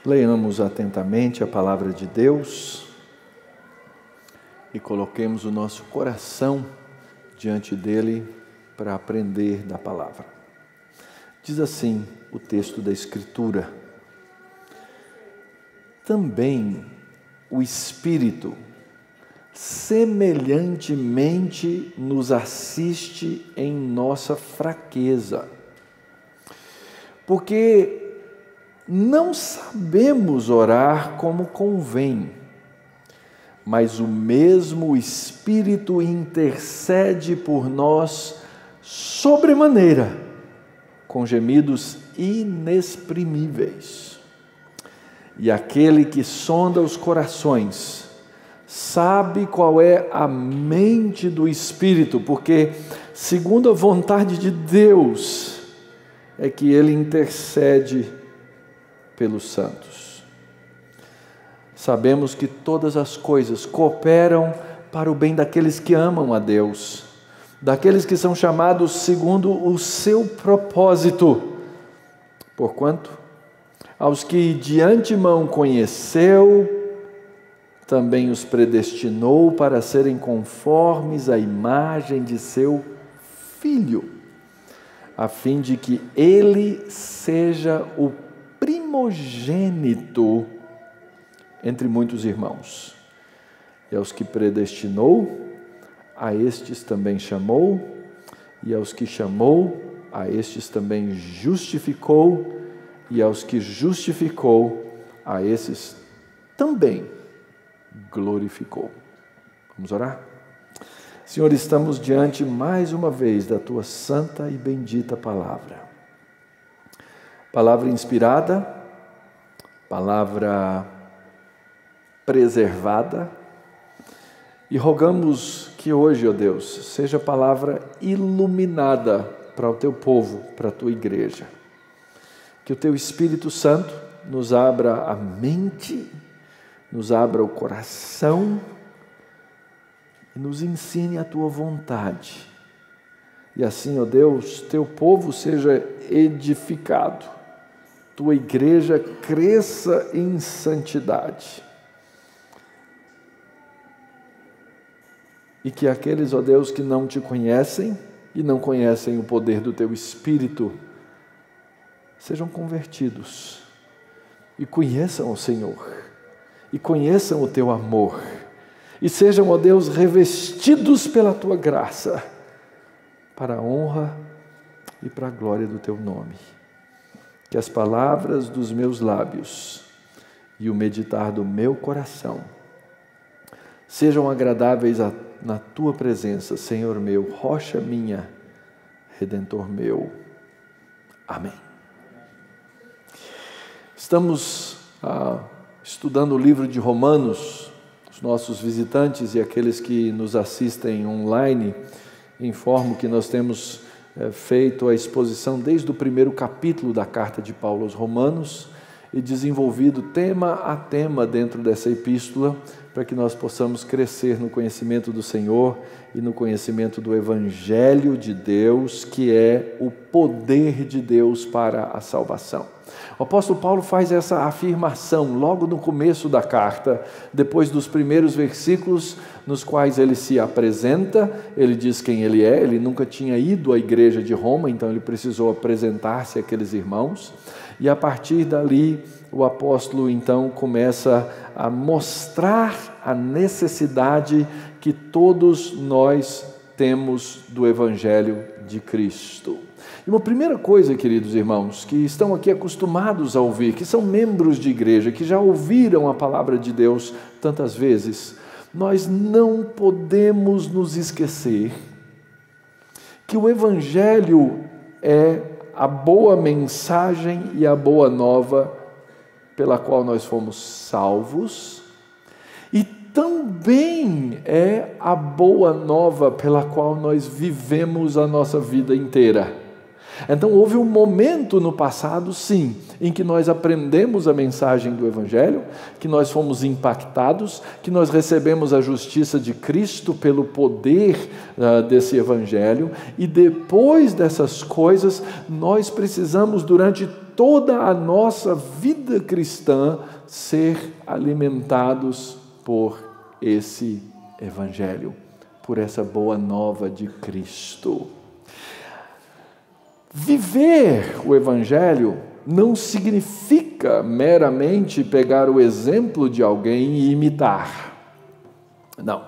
Leiamos atentamente a palavra de Deus e coloquemos o nosso coração diante dele para aprender da palavra. Diz assim o texto da Escritura: também o Espírito semelhantemente nos assiste em nossa fraqueza, porque não sabemos orar como convém, mas o mesmo Espírito intercede por nós sobremaneira, com gemidos inexprimíveis. E aquele que sonda os corações sabe qual é a mente do Espírito, porque, segundo a vontade de Deus, é que ele intercede pelos santos. Sabemos que todas as coisas cooperam para o bem daqueles que amam a Deus, daqueles que são chamados segundo o seu propósito. Porquanto, aos que de antemão conheceu, também os predestinou para serem conformes à imagem de seu Filho, a fim de que ele seja o primogênito entre muitos irmãos. E aos que predestinou, a estes também chamou, e aos que chamou, a estes também justificou, e aos que justificou, a esses também glorificou. Vamos orar? Senhor, estamos diante mais uma vez da Tua santa e bendita palavra. Palavra inspirada, palavra preservada, e rogamos que hoje, ó Deus, seja palavra iluminada para o Teu povo, para a Tua igreja. Que o Teu Espírito Santo nos abra a mente, nos abra o coração e nos ensine a Tua vontade. E assim, ó Deus, Teu povo seja edificado, Tua igreja cresça em santidade. E que aqueles, ó Deus, que não Te conhecem e não conhecem o poder do Teu Espírito, sejam convertidos e conheçam o Senhor, e conheçam o Teu amor, e sejam, ó Deus, revestidos pela Tua graça, para a honra e para a glória do Teu nome. Que as palavras dos meus lábios e o meditar do meu coração sejam agradáveis na Tua presença, Senhor meu, rocha minha, Redentor meu. Amém. Estamos estudando o livro de Romanos. Os nossos visitantes e aqueles que nos assistem online informam que nós temos feito a exposição desde o primeiro capítulo da carta de Paulo aos Romanos e desenvolvido tema a tema dentro dessa epístola, para que nós possamos crescer no conhecimento do Senhor e no conhecimento do Evangelho de Deus, que é o poder de Deus para a salvação. O apóstolo Paulo faz essa afirmação logo no começo da carta, depois dos primeiros versículos nos quais ele se apresenta, ele diz quem ele é, ele nunca tinha ido à igreja de Roma, então ele precisou apresentar-se àqueles irmãos, e a partir dali o apóstolo então começa a mostrar a necessidade que todos nós temos do Evangelho de Cristo. E uma primeira coisa, queridos irmãos, que estão aqui acostumados a ouvir, que são membros de igreja, que já ouviram a palavra de Deus tantas vezes, nós não podemos nos esquecer que o Evangelho é a boa mensagem e a boa nova pela qual nós fomos salvos, e também é a boa nova pela qual nós vivemos a nossa vida inteira. Então houve um momento no passado, sim, em que nós aprendemos a mensagem do Evangelho, que nós fomos impactados, que nós recebemos a justiça de Cristo pelo poder desse Evangelho, e depois dessas coisas, nós precisamos, durante toda a nossa vida cristã, ser alimentados por esse Evangelho, por essa boa nova de Cristo. Viver o Evangelho não significa meramente pegar o exemplo de alguém e imitar. Não.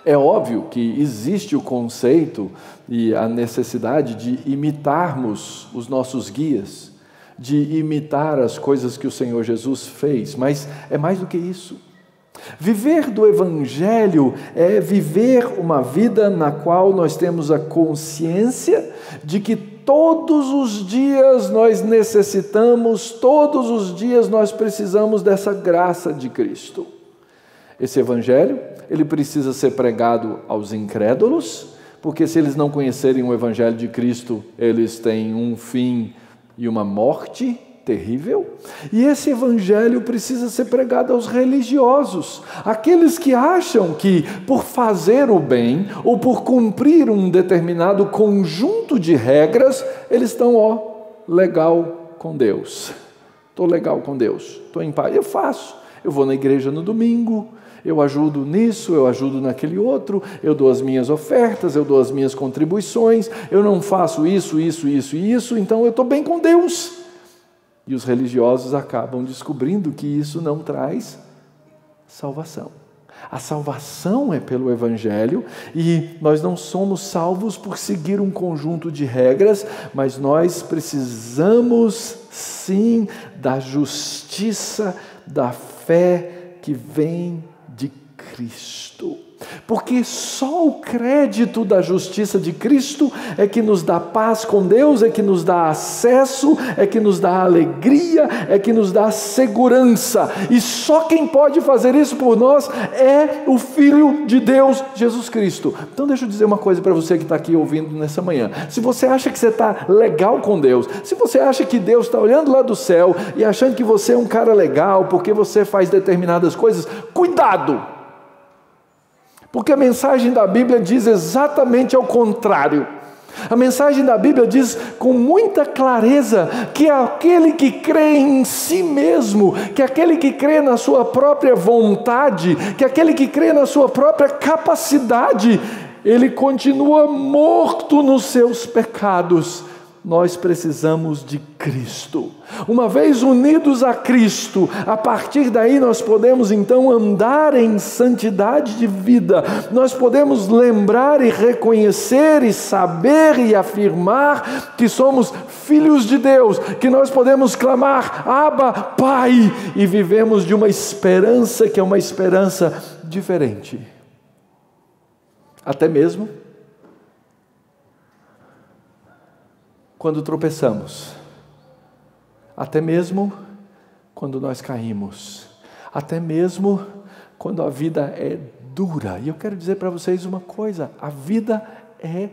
É óbvio que existe o conceito e a necessidade de imitarmos os nossos guias, de imitar as coisas que o Senhor Jesus fez, mas é mais do que isso. Viver do Evangelho é viver uma vida na qual nós temos a consciência de que todos os dias nós necessitamos, todos os dias nós precisamos dessa graça de Cristo. Esse Evangelho, ele precisa ser pregado aos incrédulos, porque se eles não conhecerem o Evangelho de Cristo, eles têm um fim e uma morte terrível. E esse Evangelho precisa ser pregado aos religiosos, aqueles que acham que por fazer o bem ou por cumprir um determinado conjunto de regras, eles estão legal com Deus. Estou legal com Deus, estou em paz, eu faço, eu vou na igreja no domingo, eu ajudo nisso, eu ajudo naquele outro, eu dou as minhas ofertas, eu dou as minhas contribuições, eu não faço isso, então eu estou bem com Deus. E os religiosos acabam descobrindo que isso não traz salvação. A salvação é pelo Evangelho, e nós não somos salvos por seguir um conjunto de regras, mas nós precisamos sim da justiça, da fé que vem de Cristo. Porque só o crédito da justiça de Cristo é que nos dá paz com Deus, é que nos dá acesso, é que nos dá alegria, é que nos dá segurança. E só quem pode fazer isso por nós é o Filho de Deus, Jesus Cristo. Então deixa eu dizer uma coisa para você que está aqui ouvindo nessa manhã. Se você acha que você está legal com Deus, se você acha que Deus está olhando lá do céu e achando que você é um cara legal porque você faz determinadas coisas, cuidado! Porque a mensagem da Bíblia diz exatamente ao contrário. A mensagem da Bíblia diz com muita clareza que aquele que crê em si mesmo, que aquele que crê na sua própria vontade, que aquele que crê na sua própria capacidade, ele continua morto nos seus pecados. Nós precisamos de Cristo. Uma vez unidos a Cristo, a partir daí nós podemos então andar em santidade de vida. Nós podemos lembrar e reconhecer e saber e afirmar que somos filhos de Deus, que nós podemos clamar, Abba, Pai, e vivemos de uma esperança que é uma esperança diferente. Até mesmo quando tropeçamos, até mesmo quando nós caímos, até mesmo quando a vida é dura. E eu quero dizer para vocês uma coisa: a vida é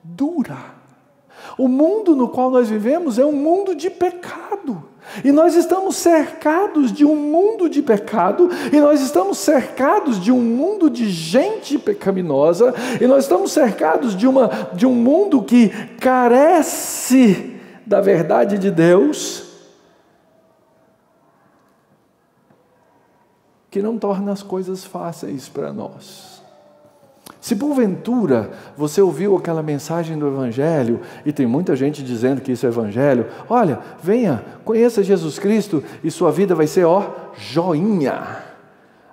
dura. O mundo no qual nós vivemos é um mundo de pecado. E nós estamos cercados de um mundo de pecado, e nós estamos cercados de um mundo de gente pecaminosa, e nós estamos cercados de um mundo que carece da verdade de Deus, que não torna as coisas fáceis para nós. Se porventura você ouviu aquela mensagem do Evangelho, e tem muita gente dizendo que isso é Evangelho, olha, venha, conheça Jesus Cristo e sua vida vai ser, joinha.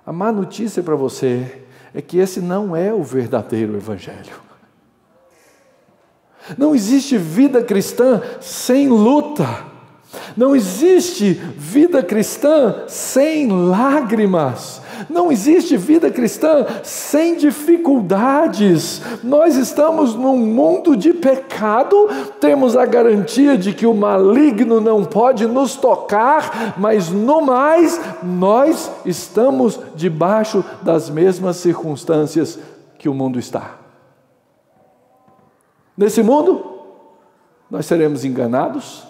A má notícia para você é que esse não é o verdadeiro Evangelho. Não existe vida cristã sem luta. Não existe vida cristã sem lágrimas. Não existe vida cristã sem dificuldades. Nós estamos num mundo de pecado, temos a garantia de que o maligno não pode nos tocar, mas no mais, nós estamos debaixo das mesmas circunstâncias que o mundo está. Nesse mundo, nós seremos enganados.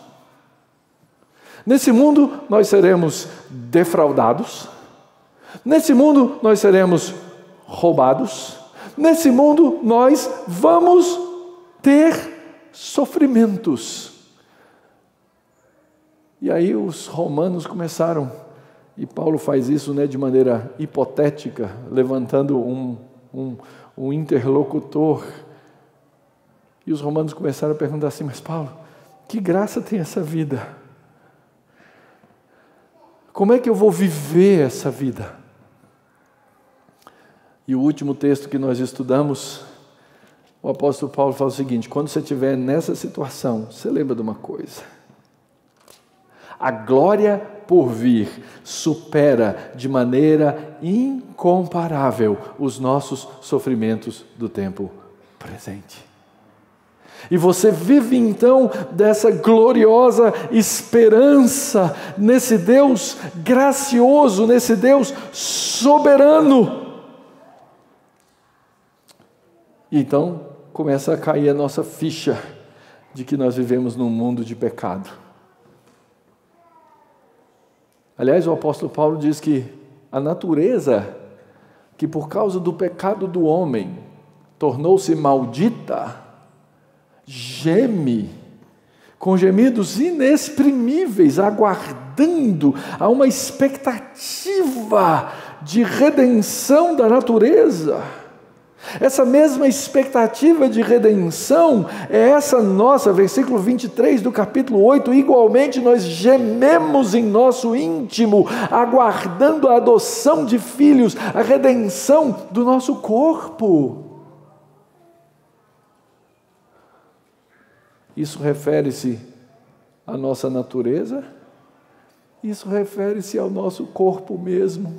Nesse mundo, nós seremos defraudados. Nesse mundo, nós seremos roubados. Nesse mundo, nós vamos ter sofrimentos. E aí os romanos começaram, e Paulo faz isso, de maneira hipotética, levantando um interlocutor. E os romanos começaram a perguntar assim: mas Paulo, que graça tem essa vida? Como é que eu vou viver essa vida? E o último texto que nós estudamos, o apóstolo Paulo fala o seguinte: quando você estiver nessa situação, você lembra de uma coisa: a glória por vir supera de maneira incomparável os nossos sofrimentos do tempo presente. E você vive então dessa gloriosa esperança nesse Deus gracioso, nesse Deus soberano. E então começa a cair a nossa ficha de que nós vivemos num mundo de pecado. Aliás, o apóstolo Paulo diz que a natureza, que por causa do pecado do homem tornou-se maldita, geme com gemidos inexprimíveis, aguardando a uma expectativa de redenção da natureza. Essa mesma expectativa de redenção é essa nossa, versículo 23 do capítulo 8, igualmente nós gememos em nosso íntimo, aguardando a adoção de filhos, a redenção do nosso corpo. Isso refere-se à nossa natureza, isso refere-se ao nosso corpo mesmo.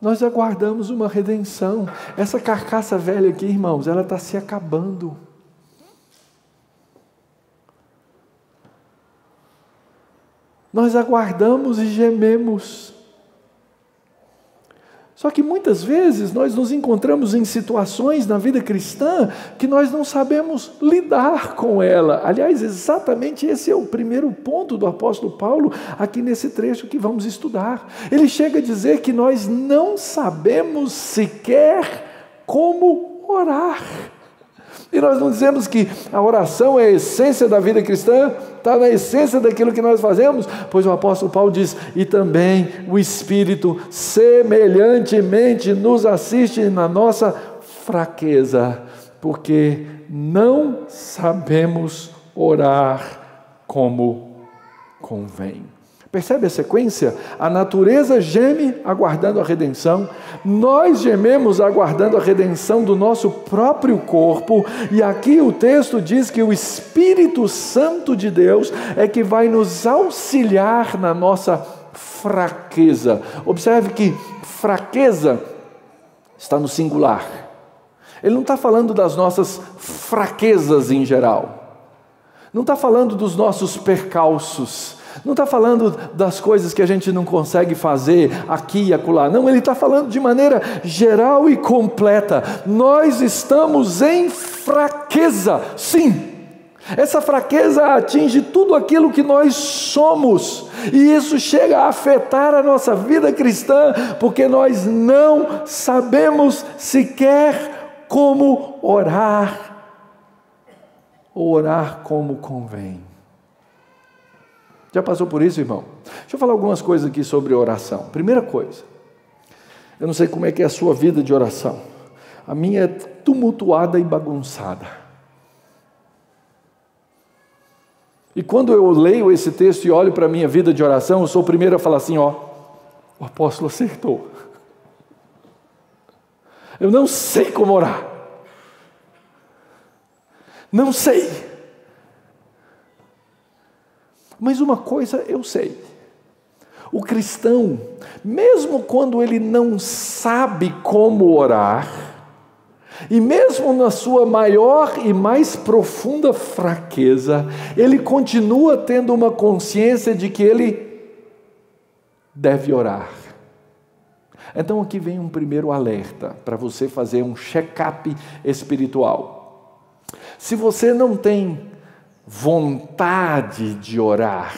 Nós aguardamos uma redenção. Essa carcaça velha aqui, irmãos, ela está se acabando. Nós aguardamos e gememos. Só que muitas vezes nós nos encontramos em situações na vida cristã que nós não sabemos lidar com ela. Aliás, exatamente esse é o primeiro ponto do apóstolo Paulo aqui nesse trecho que vamos estudar. Ele chega a dizer que nós não sabemos sequer como orar. E nós não dizemos que a oração é a essência da vida cristã, está na essência daquilo que nós fazemos, pois o apóstolo Paulo diz: e também o Espírito semelhantemente nos assiste na nossa fraqueza, porque não sabemos orar como convém. Percebe a sequência? A natureza geme aguardando a redenção, nós gememos aguardando a redenção do nosso próprio corpo, e aqui o texto diz que o Espírito Santo de Deus é que vai nos auxiliar na nossa fraqueza. Observe que fraqueza está no singular. Ele não está falando das nossas fraquezas em geral, não está falando dos nossos percalços, não está falando das coisas que a gente não consegue fazer aqui e acolá. Não, ele está falando de maneira geral e completa. Nós estamos em fraqueza, sim. Essa fraqueza atinge tudo aquilo que nós somos. E isso chega a afetar a nossa vida cristã, porque nós não sabemos sequer como orar, ou orar como convém. Já passou por isso, irmão? Deixa eu falar algumas coisas aqui sobre oração. Primeira coisa, eu não sei como é que é a sua vida de oração. A minha é tumultuada e bagunçada. E quando eu leio esse texto e olho para a minha vida de oração, eu sou o primeiro a falar assim: ó, o apóstolo acertou. Eu não sei como orar. Não sei. Mas uma coisa eu sei: o cristão, mesmo quando ele não sabe como orar, e mesmo na sua maior e mais profunda fraqueza, ele continua tendo uma consciência de que ele deve orar. Então aqui vem um primeiro alerta para você fazer um check-up espiritual. Se você não tem vontade de orar,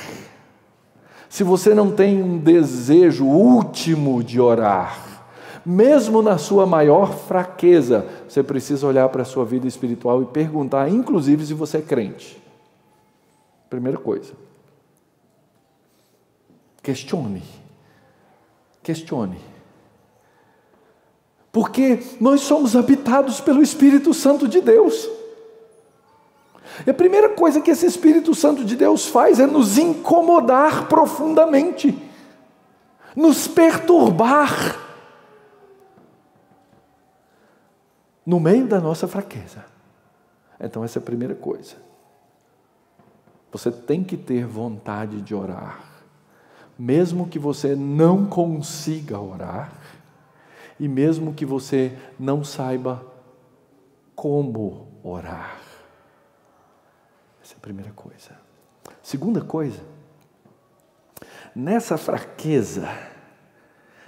se você não tem um desejo último de orar, mesmo na sua maior fraqueza, você precisa olhar para a sua vida espiritual e perguntar, inclusive se você é crente. Primeira coisa. Questione. Porque nós somos habitados pelo Espírito Santo de Deus. E a primeira coisa que esse Espírito Santo de Deus faz é nos incomodar profundamente, nos perturbar no meio da nossa fraqueza. Então essa é a primeira coisa. Você tem que ter vontade de orar, mesmo que você não consiga orar, e mesmo que você não saiba como orar. Essa é a primeira coisa. Segunda coisa, nessa fraqueza,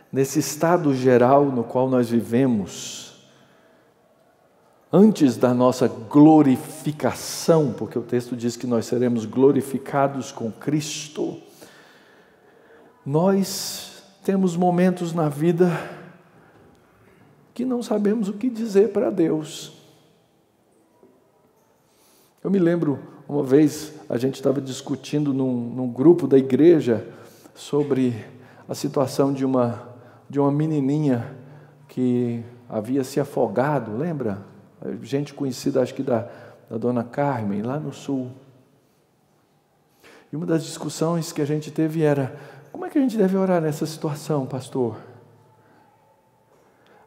nesse estado geral no qual nós vivemos, antes da nossa glorificação, porque o texto diz que nós seremos glorificados com Cristo, nós temos momentos na vida que não sabemos o que dizer para Deus. Eu me lembro, uma vez a gente estava discutindo num grupo da igreja sobre a situação de uma menininha que havia se afogado, lembra? Gente conhecida, acho que da dona Carmen, lá no sul. E uma das discussões que a gente teve era: como é que a gente deve orar nessa situação, pastor?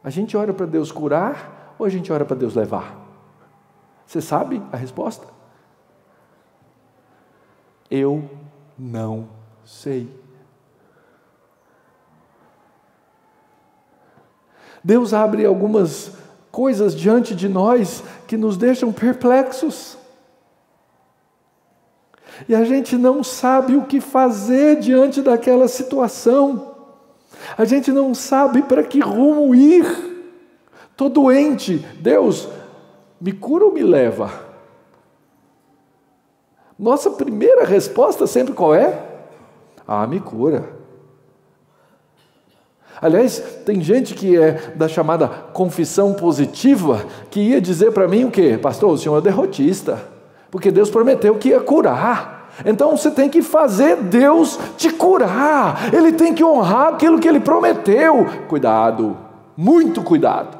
A gente ora para Deus curar ou a gente ora para Deus levar? Você sabe a resposta? Eu não sei. Deus abre algumas coisas diante de nós que nos deixam perplexos. E a gente não sabe o que fazer diante daquela situação. A gente não sabe para que rumo ir. Estou doente. Deus, me cura ou me leva? Nossa primeira resposta sempre qual é? Me cura. Aliás, tem gente que é da chamada confissão positiva, que ia dizer para mim o quê? Pastor, o senhor é derrotista, porque Deus prometeu que ia curar. Então você tem que fazer Deus te curar. Ele tem que honrar aquilo que Ele prometeu. Cuidado, muito cuidado.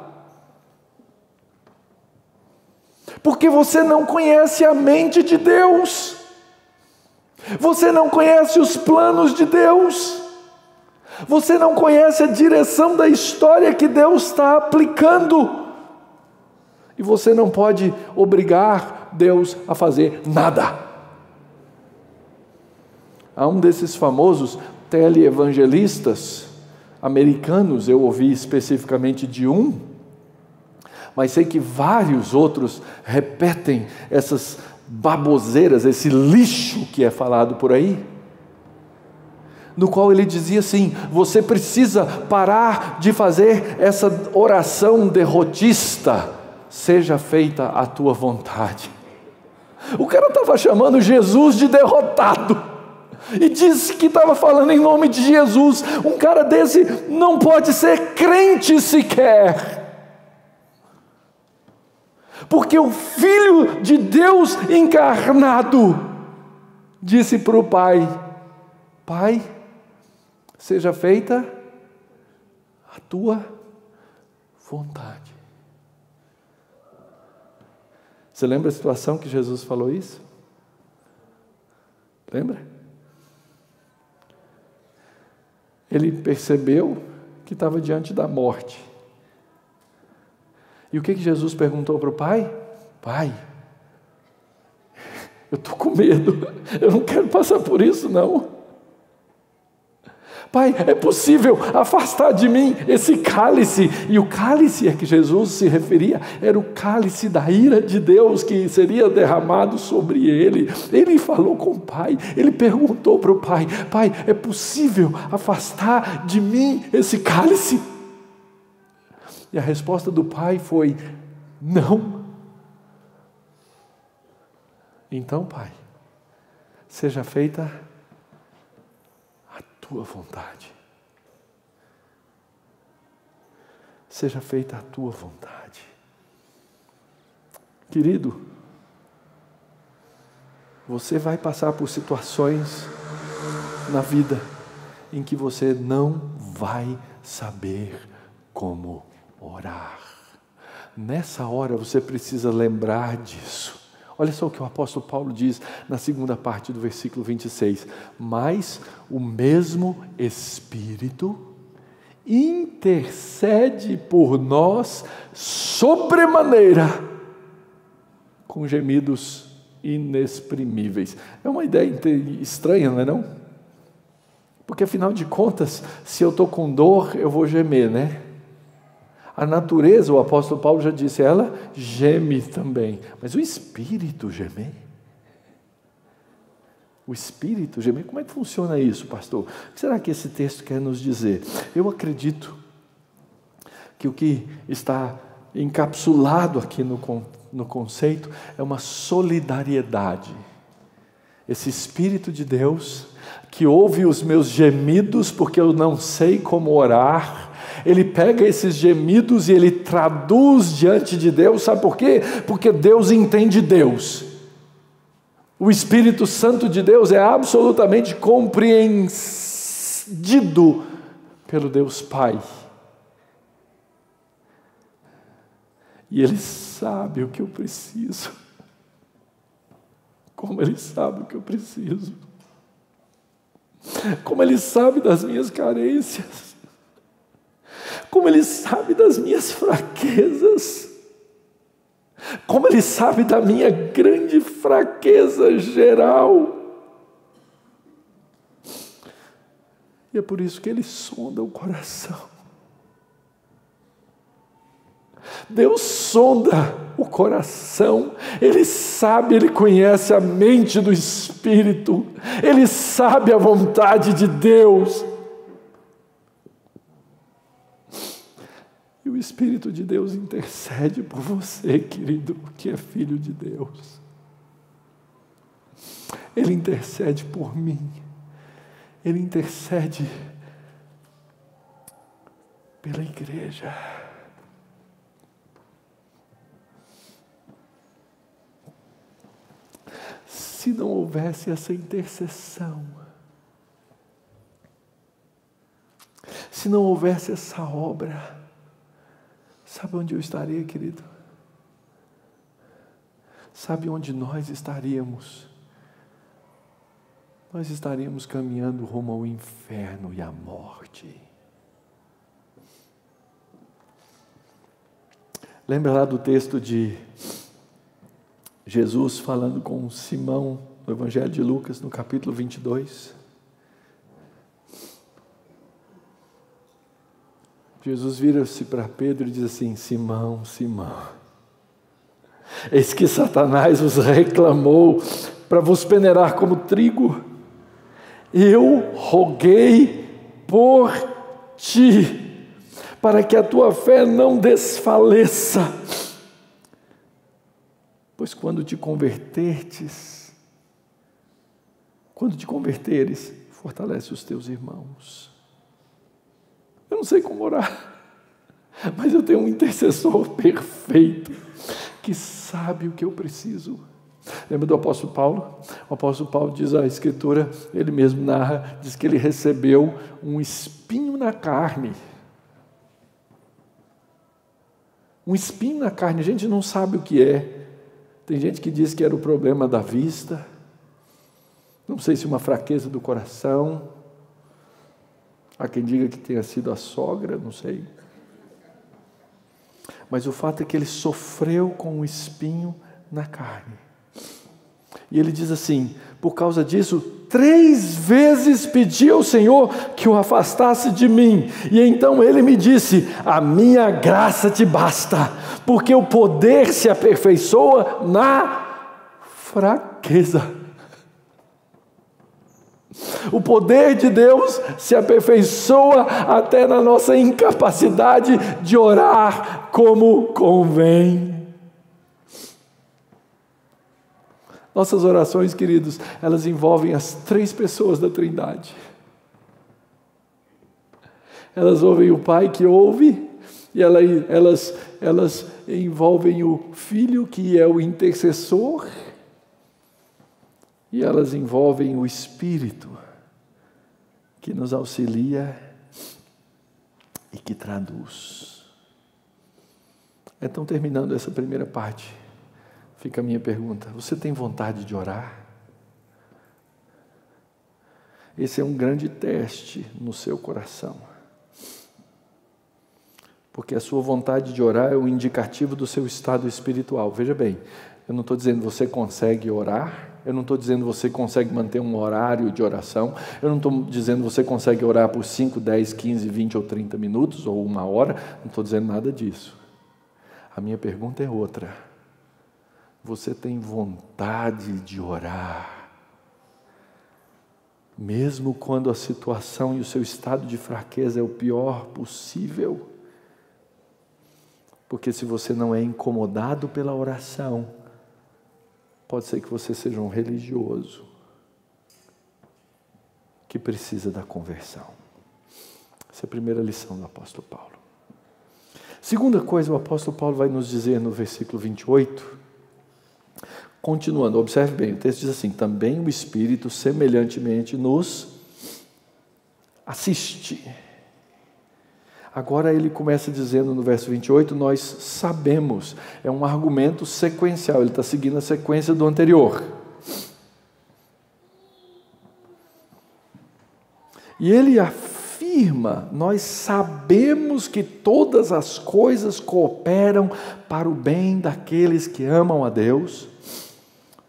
Porque você não conhece a mente de Deus. Você não conhece os planos de Deus. Você não conhece a direção da história que Deus está aplicando. E você não pode obrigar Deus a fazer nada. Há um desses famosos teleevangelistas americanos, eu ouvi especificamente de um, mas sei que vários outros repetem essas baboseiras, esse lixo que é falado por aí, no qual ele dizia assim: você precisa parar de fazer essa oração derrotista, seja feita a tua vontade. O cara estava chamando Jesus de derrotado, e disse que estava falando em nome de Jesus. Um cara desse não pode ser crente sequer, porque o Filho de Deus encarnado disse para o Pai: Pai, seja feita a tua vontade. Você lembra a situação que Jesus falou isso? Lembra? Ele percebeu que estava diante da morte. E o que Jesus perguntou para o Pai? Pai, eu estou com medo, eu não quero passar por isso não. Pai, é possível afastar de mim esse cálice? E o cálice a que Jesus se referia era o cálice da ira de Deus que seria derramado sobre ele. Ele falou com o Pai, ele perguntou para o Pai: Pai, é possível afastar de mim esse cálice? E a resposta do Pai foi: não. Então, Pai, seja feita a Tua vontade. Seja feita a Tua vontade. Querido, você vai passar por situações na vida em que você não vai saber como orar. Nessa hora você precisa lembrar disso. Olha só o que o apóstolo Paulo diz na segunda parte do versículo 26. Mas o mesmo Espírito intercede por nós sobremaneira, com gemidos inexprimíveis. É uma ideia estranha, não é não? Porque afinal de contas, se eu estou com dor, eu vou gemer, né? A natureza, o apóstolo Paulo já disse, ela geme também. Mas o Espírito gemer? O Espírito gemer? Como é que funciona isso, pastor? O que será que esse texto quer nos dizer? Eu acredito que o que está encapsulado aqui no conceito é uma solidariedade. Esse Espírito de Deus, que ouve os meus gemidos, porque eu não sei como orar, ele pega esses gemidos e ele traduz diante de Deus, sabe por quê? Porque Deus entende Deus. O Espírito Santo de Deus é absolutamente compreendido pelo Deus Pai. E Ele sabe o que eu preciso. Como Ele sabe o que eu preciso. Como Ele sabe das minhas carências. Como Ele sabe das minhas fraquezas. Como Ele sabe da minha grande fraqueza geral. E é por isso que Ele sonda o coração. Deus sonda o coração. Ele sabe, Ele conhece a mente do Espírito. Ele sabe a vontade de Deus. E o Espírito de Deus intercede por você, querido, que é filho de Deus. Ele intercede por mim. Ele intercede pela igreja. Se não houvesse essa intercessão, se não houvesse essa obra, sabe onde eu estaria, querido? Sabe onde nós estaríamos? Nós estaríamos caminhando rumo ao inferno e à morte. Lembra lá do texto de Jesus falando com Simão, no Evangelho de Lucas, no capítulo 22? Jesus vira-se para Pedro e diz assim: Simão, Simão, eis que Satanás vos reclamou para vos peneirar como trigo. Eu roguei por ti, para que a tua fé não desfaleça. Pois quando te converteres, fortalece os teus irmãos. Eu não sei como orar, mas eu tenho um intercessor perfeito, que sabe o que eu preciso. Lembra do apóstolo Paulo? O apóstolo Paulo diz a Escritura, ele mesmo narra, diz que ele recebeu um espinho na carne. Um espinho na carne, a gente não sabe o que é. Tem gente que diz que era o problema da vista, não sei se uma fraqueza do coração, há quem diga que tenha sido a sogra, não sei. Mas o fato é que ele sofreu com um espinho na carne. E ele diz assim: por causa disso, 3 vezes pedi ao Senhor que o afastasse de mim. E então ele me disse: a minha graça te basta, porque o poder se aperfeiçoa na fraqueza. O poder de Deus se aperfeiçoa até na nossa incapacidade de orar como convém. Nossas orações, queridos, elas envolvem as 3 pessoas da Trindade. Elas ouvem o Pai que ouve, e elas envolvem o Filho que é o intercessor, e elas envolvem o Espírito que nos auxilia e que traduz. Então, terminando essa primeira parte, fica a minha pergunta: você tem vontade de orar? Esse é um grande teste no seu coração, porque a sua vontade de orar é um indicativo do seu estado espiritual. Veja bem, eu não estou dizendo você consegue orar, eu não estou dizendo você consegue manter um horário de oração, eu não estou dizendo você consegue orar por 5, 10, 15, 20 ou 30 minutos ou 1 hora, não estou dizendo nada disso. A minha pergunta é outra: você tem vontade de orar, mesmo quando a situação e o seu estado de fraqueza é o pior possível? Porque se você não é incomodado pela oração, pode ser que você seja um religioso que precisa da conversão. Essa é a primeira lição do apóstolo Paulo. Segunda coisa, o apóstolo Paulo vai nos dizer no versículo 28, continuando, observe bem, o texto diz assim: também o Espírito semelhantemente nos assiste. Agora ele começa dizendo no verso 28, nós sabemos, é um argumento sequencial, ele está seguindo a sequência do anterior. E ele afirma, nós sabemos que todas as coisas cooperam para o bem daqueles que amam a Deus,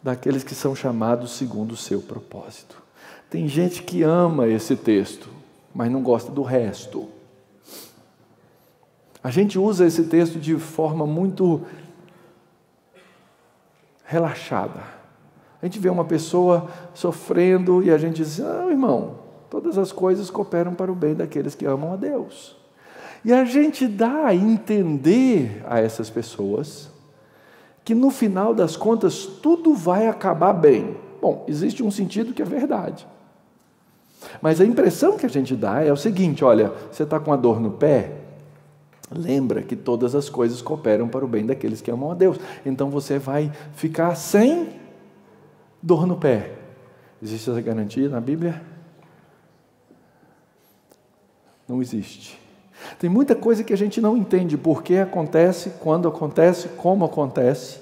daqueles que são chamados segundo o seu propósito. Tem gente que ama esse texto, mas não gosta do resto. A gente usa esse texto de forma muito relaxada. A gente vê uma pessoa sofrendo e a gente diz: não, irmão, todas as coisas cooperam para o bem daqueles que amam a Deus. E a gente dá a entender a essas pessoas que no final das contas tudo vai acabar bem. Bom, existe um sentido que é verdade. Mas a impressão que a gente dá é o seguinte: olha, você está com a dor no pé? Lembra que todas as coisas cooperam para o bem daqueles que amam a Deus. Então você vai ficar sem dor no pé. Existe essa garantia na Bíblia? Não existe. Tem muita coisa que a gente não entende por que acontece, quando acontece, como acontece.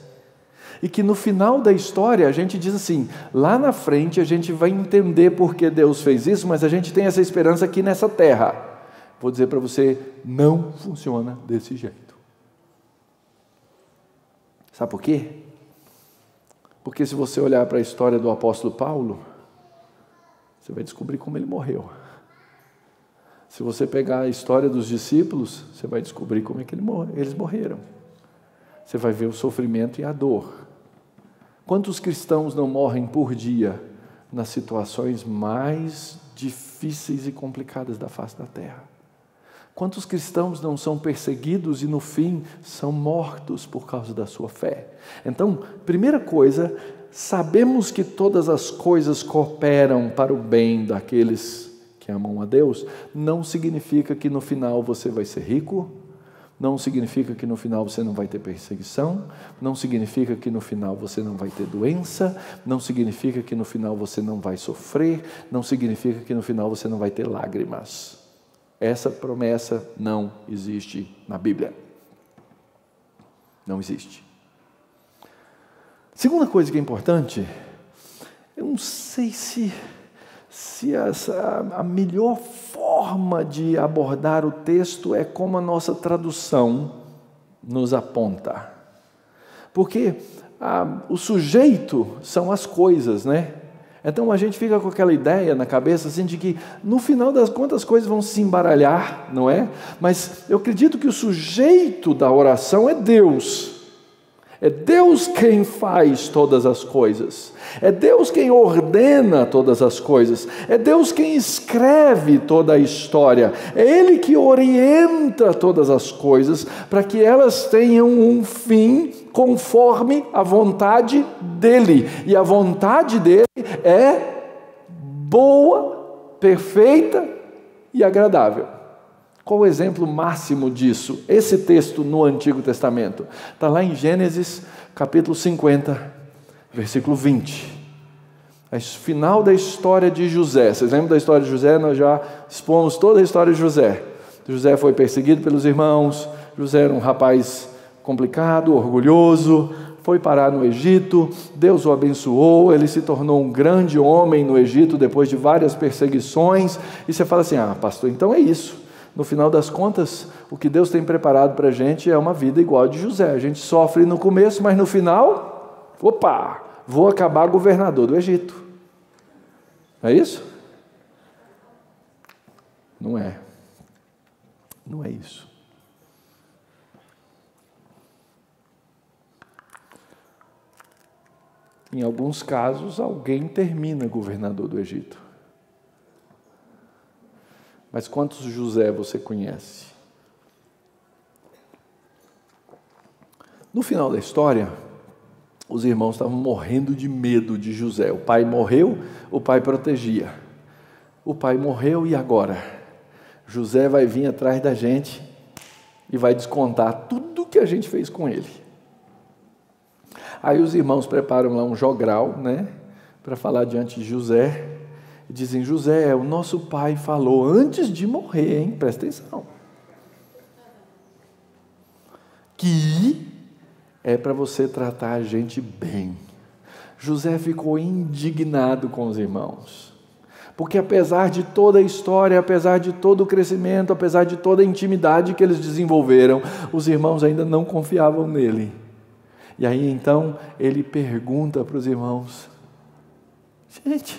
E que no final da história a gente diz assim, lá na frente a gente vai entender por que Deus fez isso, mas a gente tem essa esperança aqui nessa terra. Vou dizer para você, não funciona desse jeito. Sabe por quê? Porque se você olhar para a história do apóstolo Paulo, você vai descobrir como ele morreu. Se você pegar a história dos discípulos, você vai descobrir como é que eles morreram. Você vai ver o sofrimento e a dor. Quantos cristãos não morrem por dia nas situações mais difíceis e complicadas da face da terra? Quantos cristãos não são perseguidos e no fim são mortos por causa da sua fé? Então, primeira coisa, sabemos que todas as coisas cooperam para o bem daqueles que amam a Deus. Não significa que no final você vai ser rico, não significa que no final você não vai ter perseguição, não significa que no final você não vai ter doença, não significa que no final você não vai sofrer, não significa que no final você não vai ter lágrimas. Essa promessa não existe na Bíblia. Não existe. Segunda coisa que é importante, eu não sei se a melhor forma de abordar o texto é como a nossa tradução nos aponta. Porque o sujeito são as coisas, né? Então a gente fica com aquela ideia na cabeça assim, de que no final das contas as coisas vão se embaralhar, não é? Mas eu acredito que o sujeito da oração é Deus. É Deus quem faz todas as coisas. É Deus quem ordena todas as coisas. É Deus quem escreve toda a história. É Ele que orienta todas as coisas para que elas tenham um fim conforme a vontade dEle. E a vontade dEle é boa, perfeita e agradável. Qual o exemplo máximo disso? Esse texto no Antigo Testamento. Está lá em Gênesis, capítulo 50, versículo 20. O final da história de José. Vocês lembram da história de José? Nós já expomos toda a história de José. José foi perseguido pelos irmãos. José era um rapaz complicado, orgulhoso. Foi parar no Egito. Deus o abençoou. Ele se tornou um grande homem no Egito depois de várias perseguições. E você fala assim, pastor, então é isso. No final das contas, o que Deus tem preparado para a gente é uma vida igual a de José. A gente sofre no começo, mas no final, vou acabar governador do Egito. É isso? Não é. Não é isso. Em alguns casos, alguém termina governador do Egito. Mas quantos José você conhece? No final da história, os irmãos estavam morrendo de medo de José. O pai morreu, o pai protegia. O pai morreu e agora? José vai vir atrás da gente e vai descontar tudo que a gente fez com ele. Aí os irmãos preparam lá um jogral, para falar diante de José. E dizem, José, o nosso pai falou antes de morrer, presta atenção, que é para você tratar a gente bem. José ficou indignado com os irmãos, porque apesar de toda a história, apesar de todo o crescimento, apesar de toda a intimidade que eles desenvolveram, os irmãos ainda não confiavam nele. E aí então ele pergunta para os irmãos, gente,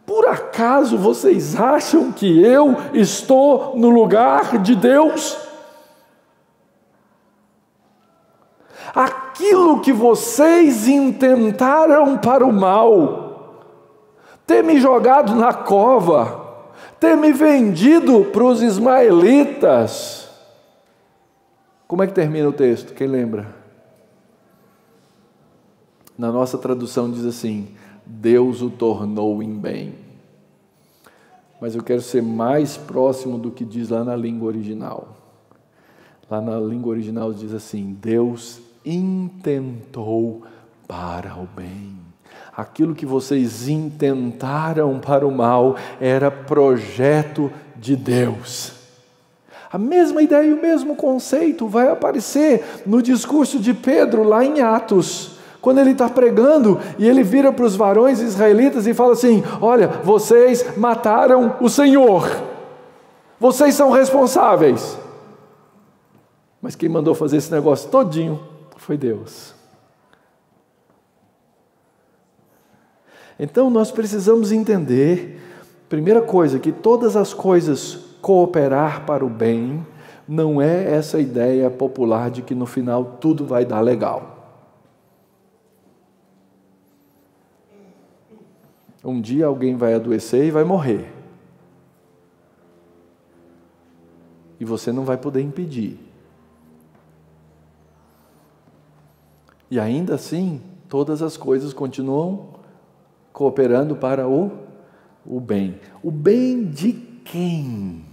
por acaso vocês acham que eu estou no lugar de Deus? Aquilo que vocês intentaram para o mal, ter me jogado na cova, ter me vendido para os ismaelitas. Como é que termina o texto? Quem lembra? Na nossa tradução diz assim, Deus o tornou em bem. Mas eu quero ser mais próximo do que diz lá na língua original. Lá na língua original diz assim, Deus intentou para o bem. Aquilo que vocês intentaram para o mal era projeto de Deus. A mesma ideia e o mesmo conceito vai aparecer no discurso de Pedro lá em Atos. Quando ele está pregando e ele vira para os varões israelitas e fala assim, olha, vocês mataram o Senhor, vocês são responsáveis. Mas quem mandou fazer esse negócio todinho foi Deus. Então nós precisamos entender, primeira coisa, que todas as coisas cooperar para o bem, não é essa ideia popular de que no final tudo vai dar legal. Um dia alguém vai adoecer e vai morrer. E você não vai poder impedir. E ainda assim, todas as coisas continuam cooperando para o bem. O bem de quem?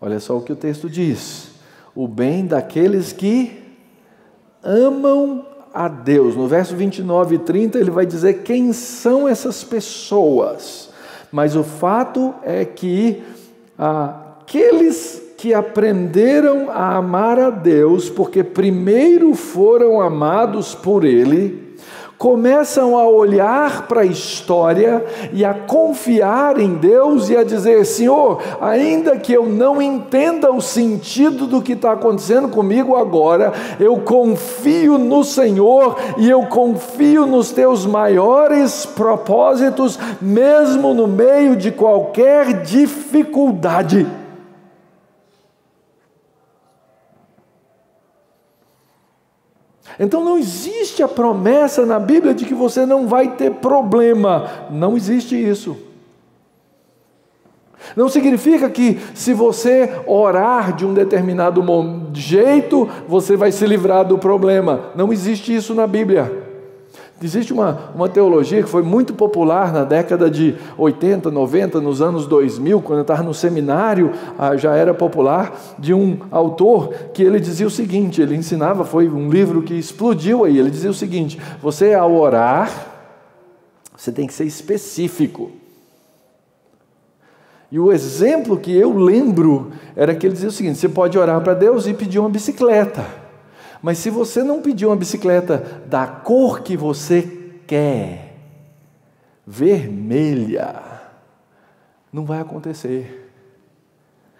Olha só o que o texto diz. O bem daqueles que amam a Deus. No verso 29 e 30 ele vai dizer quem são essas pessoas. Mas o fato é que aqueles que aprenderam a amar a Deus, porque primeiro foram amados por Ele, começam a olhar para a história e a confiar em Deus e a dizer, Senhor, ainda que eu não entenda o sentido do que está acontecendo comigo agora, eu confio no Senhor e eu confio nos teus maiores propósitos, mesmo no meio de qualquer dificuldade. Então não existe a promessa na Bíblia de que você não vai ter problema. Não existe isso. Não significa que se você orar de um determinado jeito, você vai se livrar do problema. Não existe isso na Bíblia. Existe uma teologia que foi muito popular na década de 80, 90, nos anos 2000, quando eu estava no seminário, já era popular, de um autor que ele dizia o seguinte, ele ensinava, foi um livro que explodiu aí, ele dizia o seguinte: você ao orar, você tem que ser específico. E o exemplo que eu lembro era que ele dizia o seguinte: você pode orar para Deus e pedir uma bicicleta. Mas se você não pedir uma bicicleta da cor que você quer, vermelha, não vai acontecer.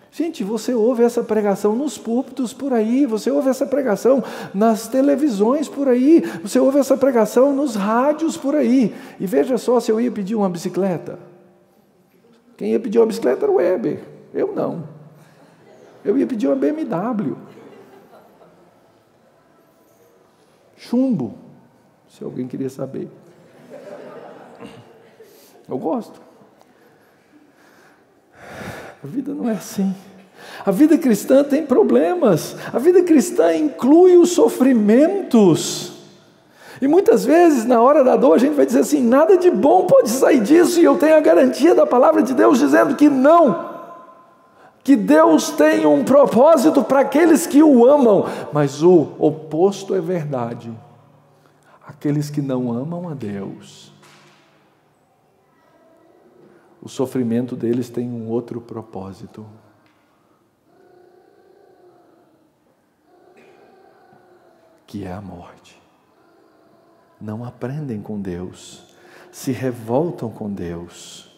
Gente, você ouve essa pregação nos púlpitos por aí, você ouve essa pregação nas televisões por aí, você ouve essa pregação nos rádios por aí. E veja só, se eu ia pedir uma bicicleta, quem ia pedir uma bicicleta era o Weber, eu não. Eu ia pedir uma BMW. Chumbo, se alguém queria saber. Eu gosto. A vida não é assim. A vida cristã tem problemas. A vida cristã inclui os sofrimentos. E muitas vezes, na hora da dor, a gente vai dizer assim: nada de bom pode sair disso, e eu tenho a garantia da palavra de Deus dizendo que não. Que Deus tem um propósito para aqueles que o amam, mas o oposto é verdade. Aqueles que não amam a Deus, o sofrimento deles tem um outro propósito. Que é a morte. Não aprendem com Deus, se revoltam com Deus.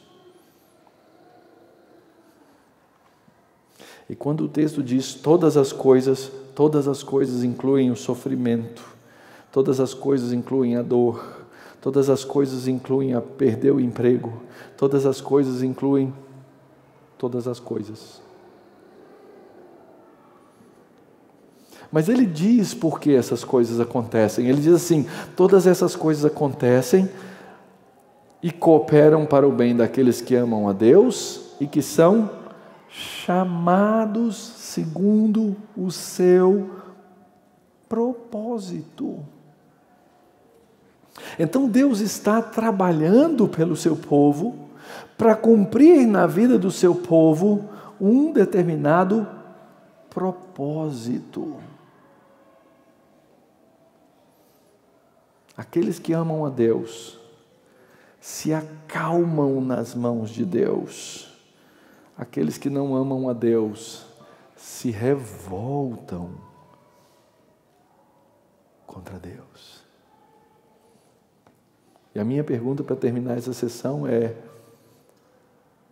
E quando o texto diz todas as coisas incluem o sofrimento, todas as coisas incluem a dor, todas as coisas incluem a perder o emprego, todas as coisas incluem todas as coisas. Mas ele diz por que essas coisas acontecem. Ele diz assim: todas essas coisas acontecem e cooperam para o bem daqueles que amam a Deus e que são chamados segundo o seu propósito. Então Deus está trabalhando pelo seu povo para cumprir na vida do seu povo um determinado propósito. Aqueles que amam a Deus se acalmam nas mãos de Deus. Aqueles que não amam a Deus se revoltam contra Deus. E a minha pergunta para terminar essa sessão é: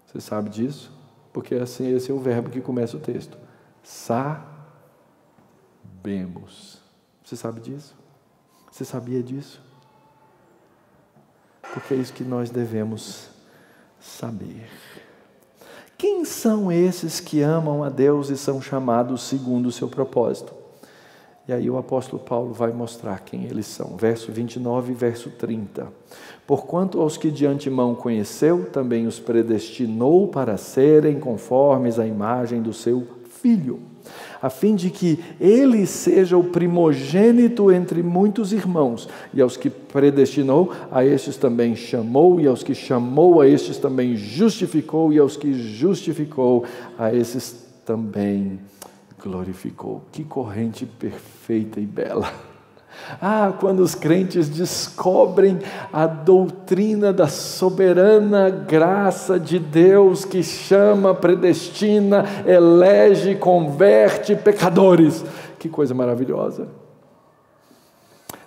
você sabe disso? Porque assim, esse é o verbo que começa o texto. Sabemos. Você sabe disso? Você sabia disso? Porque é isso que nós devemos saber. Quem são esses que amam a Deus e são chamados segundo o seu propósito? E aí o apóstolo Paulo vai mostrar quem eles são. Verso 29 e verso 30. Porquanto aos que de antemão conheceu, também os predestinou para serem conformes à imagem do seu Filho, a fim de que ele seja o primogênito entre muitos irmãos. E aos que predestinou, a estes também chamou, e aos que chamou, a estes também justificou, e aos que justificou, a esses também glorificou. Que corrente perfeita e bela! Quando os crentes descobrem a doutrina da soberana graça de Deus que chama, predestina, elege, converte pecadores. Que coisa maravilhosa!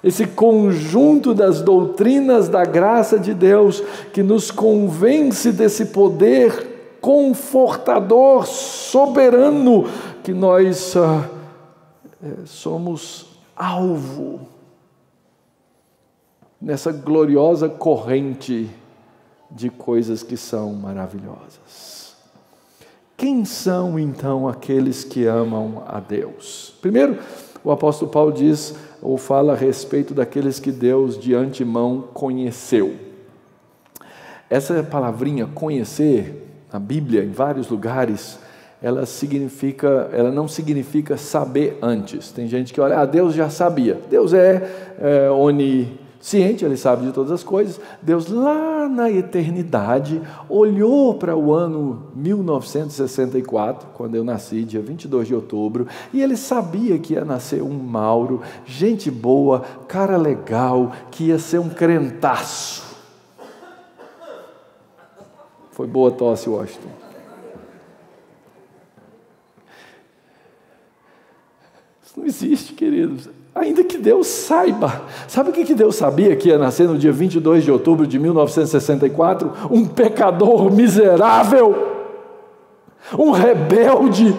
Esse conjunto das doutrinas da graça de Deus que nos convence desse poder confortador, soberano, que nós somos alvo nessa gloriosa corrente de coisas que são maravilhosas. Quem são então aqueles que amam a Deus? Primeiro, o apóstolo Paulo diz ou fala a respeito daqueles que Deus de antemão conheceu. Essa palavrinha conhecer, na Bíblia, em vários lugares, ela não significa saber antes. Tem gente que olha, Deus já sabia. Deus é onisciente, Ele sabe de todas as coisas. Deus lá na eternidade olhou para o ano 1964, quando eu nasci, dia 22 de outubro, e Ele sabia que ia nascer um Mauro, gente boa, cara legal, que ia ser um crentaço. Foi boa tosse, Washington. Isso não existe, queridos. Ainda que Deus saiba. Sabe o que Deus sabia que ia nascer no dia 22 de outubro de 1964? Um pecador miserável, um rebelde.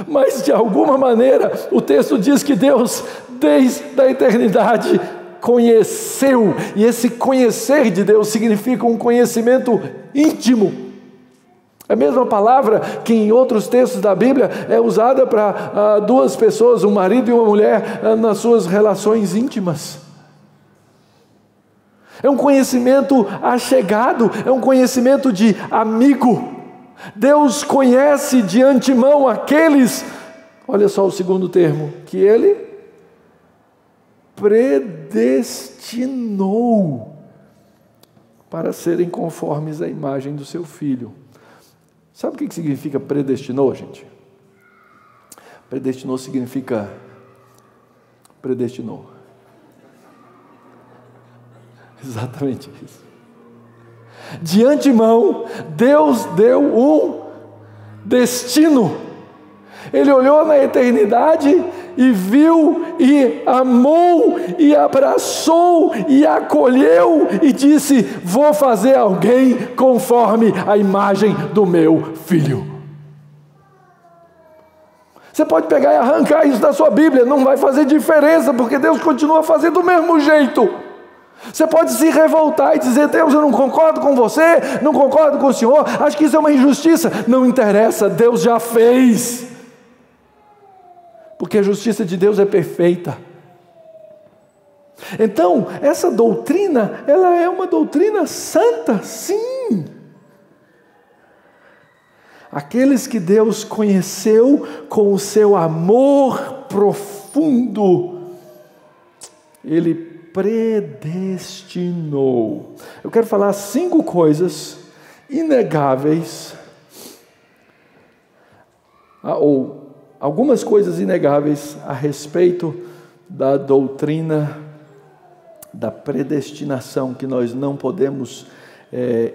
Mas de alguma maneira, o texto diz que Deus, desde a eternidade, conheceu, e esse conhecer de Deus significa um conhecimento íntimo. A mesma palavra que em outros textos da Bíblia é usada para duas pessoas, um marido e uma mulher, nas suas relações íntimas. É um conhecimento achegado, é um conhecimento de amigo. Deus conhece de antemão aqueles, olha só o segundo termo, que Ele predestinou para serem conformes à imagem do seu Filho. Sabe o que significa predestinou, gente? Predestinou significa predestinou. Exatamente isso. De antemão, Deus deu um destino. Ele olhou na eternidade e viu, e amou, e abraçou, e acolheu, e disse: vou fazer alguém conforme a imagem do meu Filho. Você pode pegar e arrancar isso da sua Bíblia, não vai fazer diferença, porque Deus continua fazendo do mesmo jeito. Você pode se revoltar e dizer: Deus, eu não concordo com você, não concordo com o Senhor, acho que isso é uma injustiça. Não interessa, Deus já fez. Porque a justiça de Deus é perfeita. Então, essa doutrina, ela é uma doutrina santa, sim. Aqueles que Deus conheceu com o seu amor profundo, Ele predestinou. Eu quero falar 5 coisas inegáveis, ou algumas coisas inegáveis a respeito da doutrina da predestinação, que nós não podemos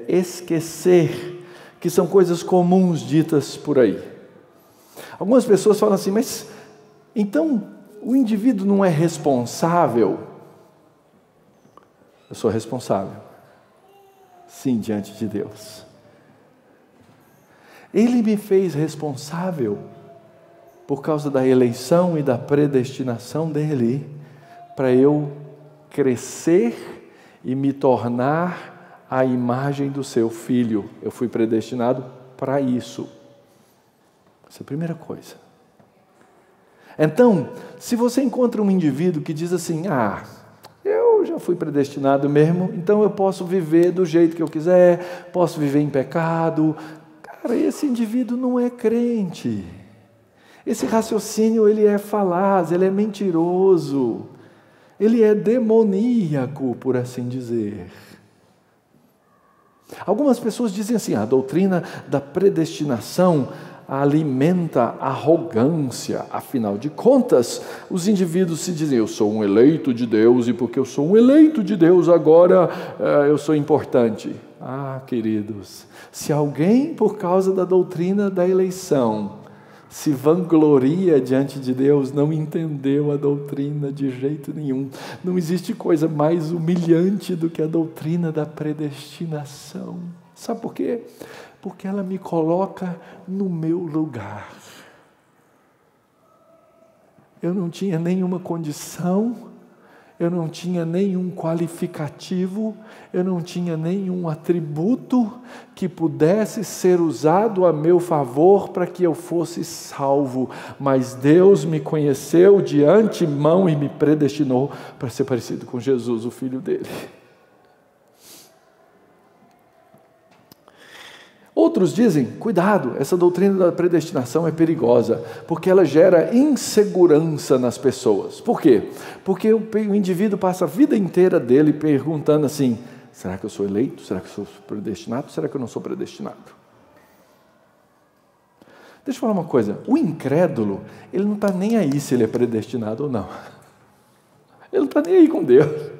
esquecer, que são coisas comuns ditas por aí. Algumas pessoas falam assim: mas então o indivíduo não é responsável? Eu sou responsável, sim, diante de Deus. Ele me fez responsável por causa da eleição e da predestinação dele, para eu crescer e me tornar a imagem do seu Filho. Eu fui predestinado para isso. Essa é a primeira coisa. Então, se você encontra um indivíduo que diz assim: eu já fui predestinado mesmo, então eu posso viver do jeito que eu quiser, posso viver em pecado. Cara, esse indivíduo não é crente. Esse raciocínio, ele é falaz, ele é mentiroso, ele é demoníaco, por assim dizer. Algumas pessoas dizem assim: a doutrina da predestinação alimenta arrogância. Afinal de contas, os indivíduos se dizem: eu sou um eleito de Deus, e porque eu sou um eleito de Deus, agora eu sou importante. Queridos, se alguém, por causa da doutrina da eleição, se vangloria diante de Deus, não entendeu a doutrina de jeito nenhum. Não existe coisa mais humilhante do que a doutrina da predestinação. Sabe por quê? Porque ela me coloca no meu lugar. Eu não tinha nenhuma condição, eu não tinha nenhum qualificativo, eu não tinha nenhum atributo que pudesse ser usado a meu favor para que eu fosse salvo, mas Deus me conheceu de antemão e me predestinou para ser parecido com Jesus, o Filho dele. Outros dizem, cuidado, essa doutrina da predestinação é perigosa, porque ela gera insegurança nas pessoas. Por quê? Porque o indivíduo passa a vida inteira dele perguntando assim, será que eu sou eleito? Será que eu sou predestinado? Será que eu não sou predestinado? Deixa eu falar uma coisa, o incrédulo, ele não está nem aí se ele é predestinado ou não. Ele não está nem aí com Deus.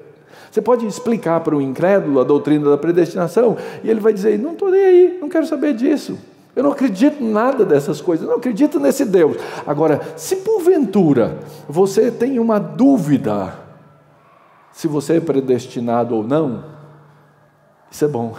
Você pode explicar para o incrédulo a doutrina da predestinação e ele vai dizer, não estou nem aí, não quero saber disso. Eu não acredito em nada dessas coisas, não acredito nesse Deus. Agora, se porventura você tem uma dúvida se você é predestinado ou não, isso é bom.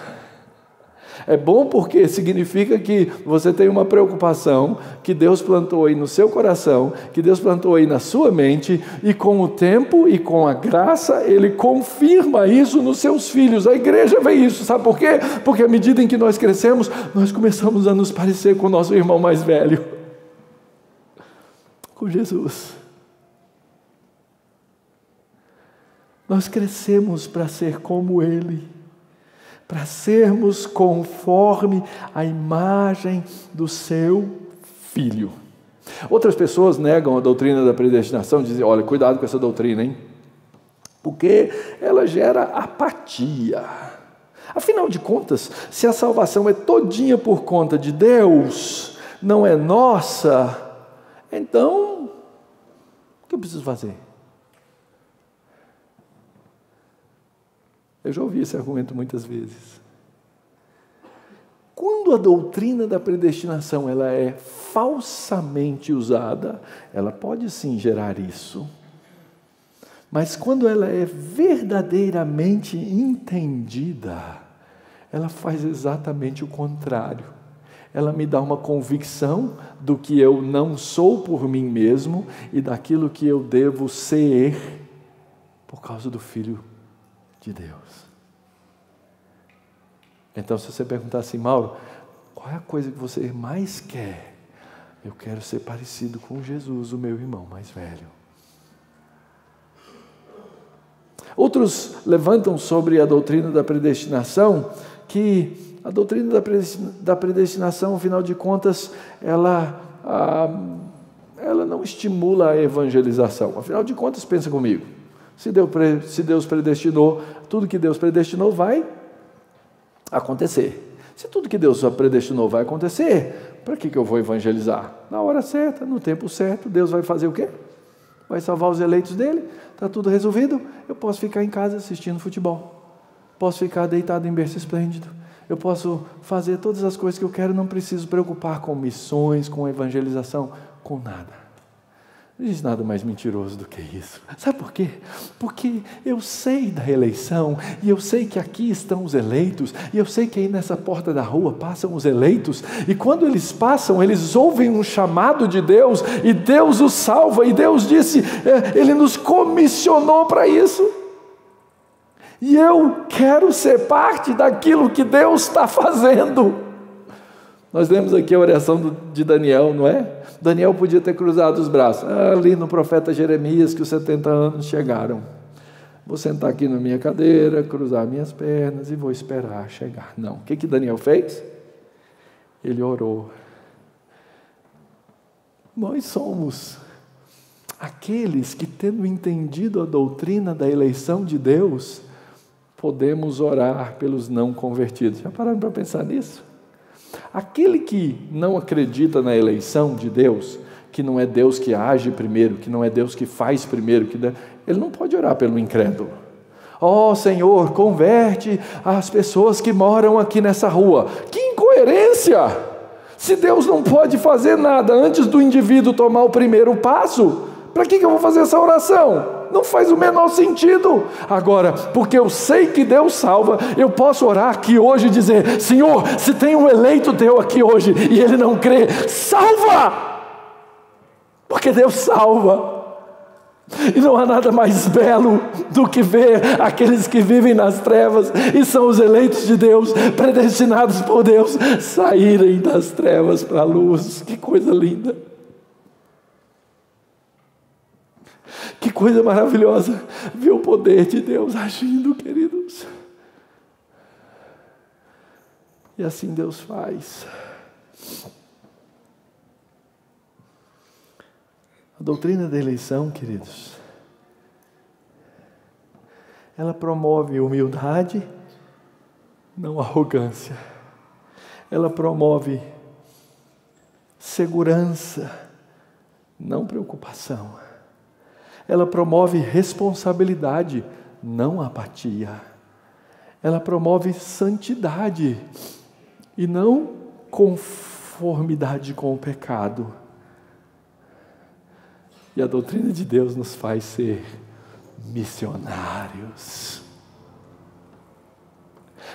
É bom porque significa que você tem uma preocupação que Deus plantou aí no seu coração, que Deus plantou aí na sua mente, e com o tempo e com a graça, Ele confirma isso nos seus filhos. A igreja vê isso, sabe por quê? Porque à medida em que nós crescemos, nós começamos a nos parecer com o nosso irmão mais velho, com Jesus. Nós crescemos para ser como Ele, para sermos conforme a imagem do seu Filho. Outras pessoas negam a doutrina da predestinação, dizem, olha, cuidado com essa doutrina, hein? Porque ela gera apatia. Afinal de contas, se a salvação é todinha por conta de Deus, não é nossa, então, o que eu preciso fazer? Eu já ouvi esse argumento muitas vezes. Quando a doutrina da predestinação ela é falsamente usada, ela pode sim gerar isso. Mas quando ela é verdadeiramente entendida, ela faz exatamente o contrário. Ela me dá uma convicção do que eu não sou por mim mesmo e daquilo que eu devo ser por causa do Filho de Deus. Então, se você perguntar assim, Mauro, qual é a coisa que você mais quer? Eu quero ser parecido com Jesus, o meu irmão mais velho. Outros levantam sobre a doutrina da predestinação, que a doutrina da predestinação, afinal de contas, ela não estimula a evangelização. Afinal de contas, pensa comigo. Se Deus predestinou, tudo que Deus predestinou vai acontecer. Se tudo que Deus predestinou vai acontecer, para que eu vou evangelizar? Na hora certa, no tempo certo, Deus vai fazer o quê? Vai salvar os eleitos dele, está tudo resolvido, eu posso ficar em casa assistindo futebol, posso ficar deitado em berço esplêndido, eu posso fazer todas as coisas que eu quero, não preciso preocupar com missões, com evangelização, com nada. Não existe nada mais mentiroso do que isso. Sabe por quê? Porque eu sei da eleição, e eu sei que aqui estão os eleitos, e eu sei que aí nessa porta da rua passam os eleitos, e quando eles passam, eles ouvem um chamado de Deus, e Deus os salva, e Deus disse, Ele nos comissionou para isso. E eu quero ser parte daquilo que Deus está fazendo. Nós lemos aqui a oração de Daniel, não é? Daniel podia ter cruzado os braços. Ali no profeta Jeremias, que os 70 anos chegaram. Vou sentar aqui na minha cadeira, cruzar minhas pernas e vou esperar chegar. Não. O que Daniel fez? Ele orou. Nós somos aqueles que, tendo entendido a doutrina da eleição de Deus, podemos orar pelos não convertidos. Já pararam para pensar nisso? Aquele que não acredita na eleição de Deus, que não é Deus que age primeiro, que não é Deus que faz primeiro, ele não pode orar pelo incrédulo. Ó Senhor, converte as pessoas que moram aqui nessa rua. Que incoerência! Se Deus não pode fazer nada antes do indivíduo tomar o primeiro passo, para que eu vou fazer essa oração? Não faz o menor sentido. Agora, porque eu sei que Deus salva, eu posso orar aqui hoje e dizer, Senhor, se tem um eleito teu aqui hoje e ele não crê, salva! Porque Deus salva. E não há nada mais belo do que ver aqueles que vivem nas trevas e são os eleitos de Deus, predestinados por Deus, saírem das trevas para a luz. Que coisa linda! Que coisa maravilhosa ver o poder de Deus agindo, queridos. E assim Deus faz. A doutrina da eleição, queridos, ela promove humildade, não arrogância. Ela promove segurança, não preocupação. Ela promove responsabilidade, não apatia. Ela promove santidade e não conformidade com o pecado. E a doutrina de Deus nos faz ser missionários.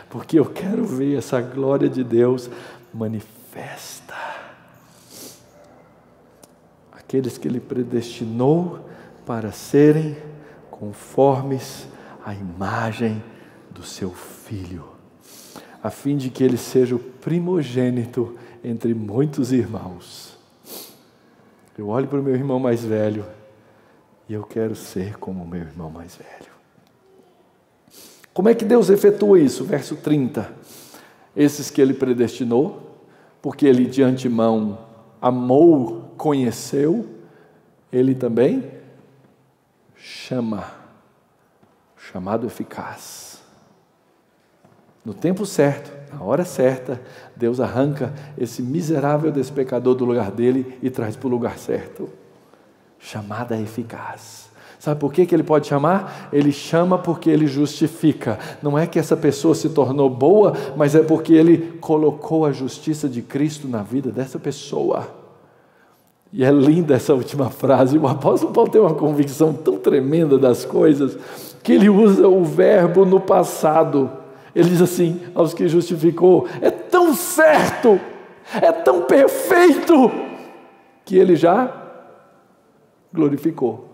Porque eu quero ver essa glória de Deus manifesta. Aqueles que Ele predestinou para serem conformes à imagem do seu Filho, a fim de que Ele seja o primogênito entre muitos irmãos. Eu olho para o meu irmão mais velho e eu quero ser como o meu irmão mais velho. Como é que Deus efetua isso? Verso 30. Esses que Ele predestinou, porque Ele de antemão amou, conheceu, Ele também chama. Chamado eficaz. No tempo certo, na hora certa, Deus arranca esse miserável desse pecador do lugar dele e traz para o lugar certo. Chamada eficaz. Sabe por que Ele pode chamar? Ele chama porque Ele justifica. Não é que essa pessoa se tornou boa, mas é porque Ele colocou a justiça de Cristo na vida dessa pessoa. E é linda essa última frase. O apóstolo Paulo tem uma convicção tão tremenda das coisas, que ele usa o verbo no passado. Ele diz assim, aos que justificou, é tão certo, é tão perfeito, que Ele já glorificou.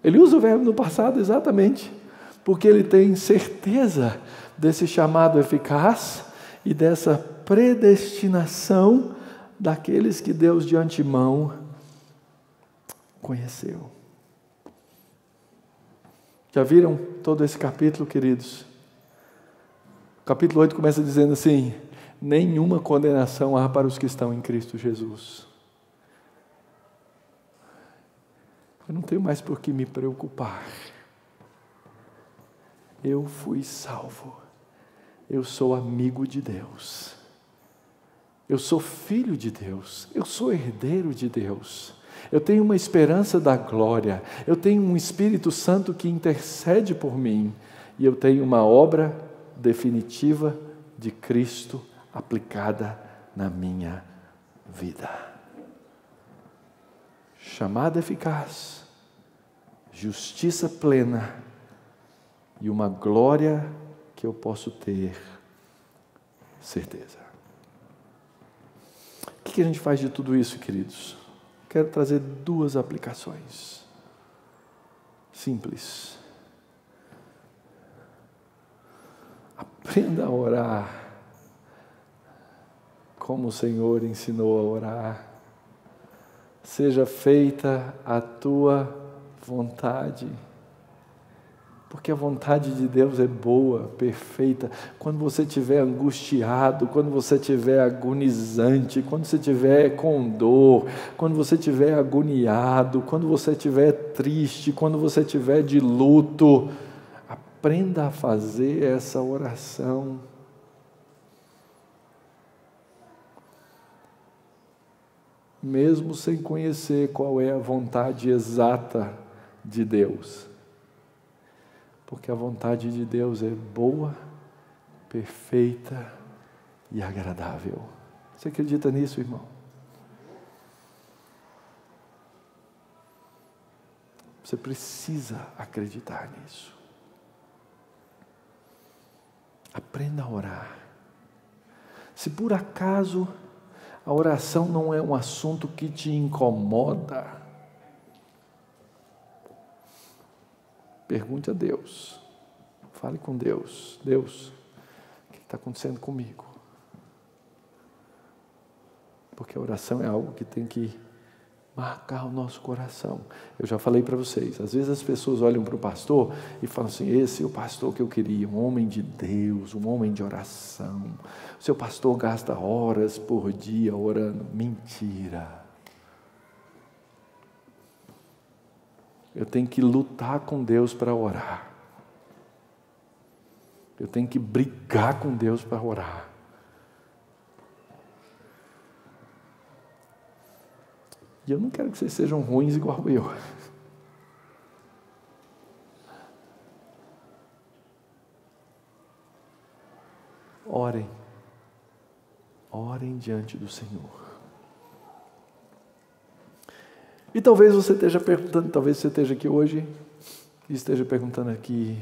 Ele usa o verbo no passado exatamente, porque Ele tem certeza desse chamado eficaz e dessa predestinação daqueles que Deus de antemão conheceu. Já viram todo esse capítulo, queridos? O capítulo 8 começa dizendo assim: nenhuma condenação há para os que estão em Cristo Jesus. Eu não tenho mais por que me preocupar. Eu fui salvo. Eu sou amigo de Deus. Eu sou filho de Deus. Eu sou herdeiro de Deus. Eu tenho uma esperança da glória. Eu tenho um Espírito Santo que intercede por mim. E eu tenho uma obra definitiva de Cristo aplicada na minha vida. Chamada eficaz, justiça plena e uma glória que eu posso ter certeza. O que a gente faz de tudo isso, queridos? Quero trazer duas aplicações simples. Aprenda a orar como o Senhor ensinou a orar. Seja feita a tua vontade. Porque a vontade de Deus é boa, perfeita. Quando você estiver angustiado, quando você estiver agonizante, quando você estiver com dor, quando você estiver agoniado, quando você estiver triste, quando você estiver de luto, aprenda a fazer essa oração. Mesmo sem conhecer qual é a vontade exata de Deus. Porque a vontade de Deus é boa, perfeita e agradável. Você acredita nisso, irmão? Você precisa acreditar nisso. Aprenda a orar. Se por acaso a oração não é um assunto que te incomoda, pergunte a Deus, fale com Deus. Deus, o que está acontecendo comigo? Porque a oração é algo que tem que marcar o nosso coração. Eu já falei para vocês, às vezes as pessoas olham para o pastor e falam assim, esse é o pastor que eu queria, um homem de Deus, um homem de oração. O seu pastor gasta horas por dia orando. Mentira. Eu tenho que lutar com Deus para orar. Eu tenho que brigar com Deus para orar. E eu não quero que vocês sejam ruins igual eu. Orem. Orem diante do Senhor. E talvez você esteja perguntando, talvez você esteja aqui hoje e esteja perguntando aqui,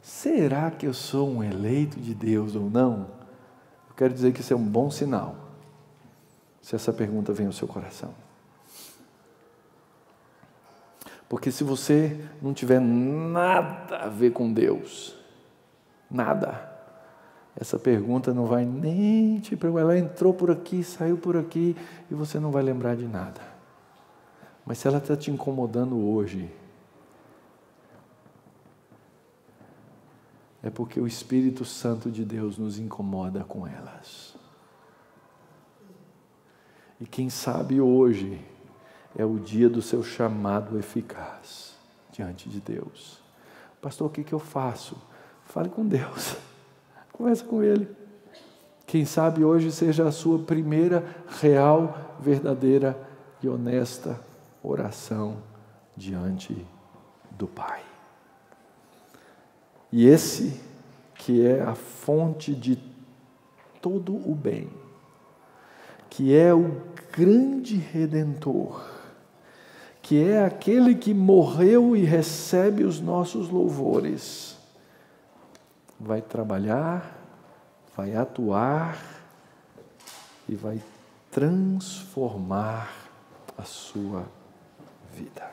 será que eu sou um eleito de Deus ou não? Eu quero dizer que isso é um bom sinal, se essa pergunta vem ao seu coração. Porque se você não tiver nada a ver com Deus, nada, essa pergunta não vai nem te preocupar. Ela entrou por aqui, saiu por aqui e você não vai lembrar de nada. Mas se ela está te incomodando hoje, é porque o Espírito Santo de Deus nos incomoda com elas. E quem sabe hoje é o dia do seu chamado eficaz diante de Deus. Pastor, o que eu faço? Fale com Deus. Conversa com Ele. Quem sabe hoje seja a sua primeira real, verdadeira e honesta oração diante do Pai. E esse que é a fonte de todo o bem, que é o grande Redentor, que é aquele que morreu e recebe os nossos louvores, vai trabalhar, vai atuar e vai transformar a sua vida.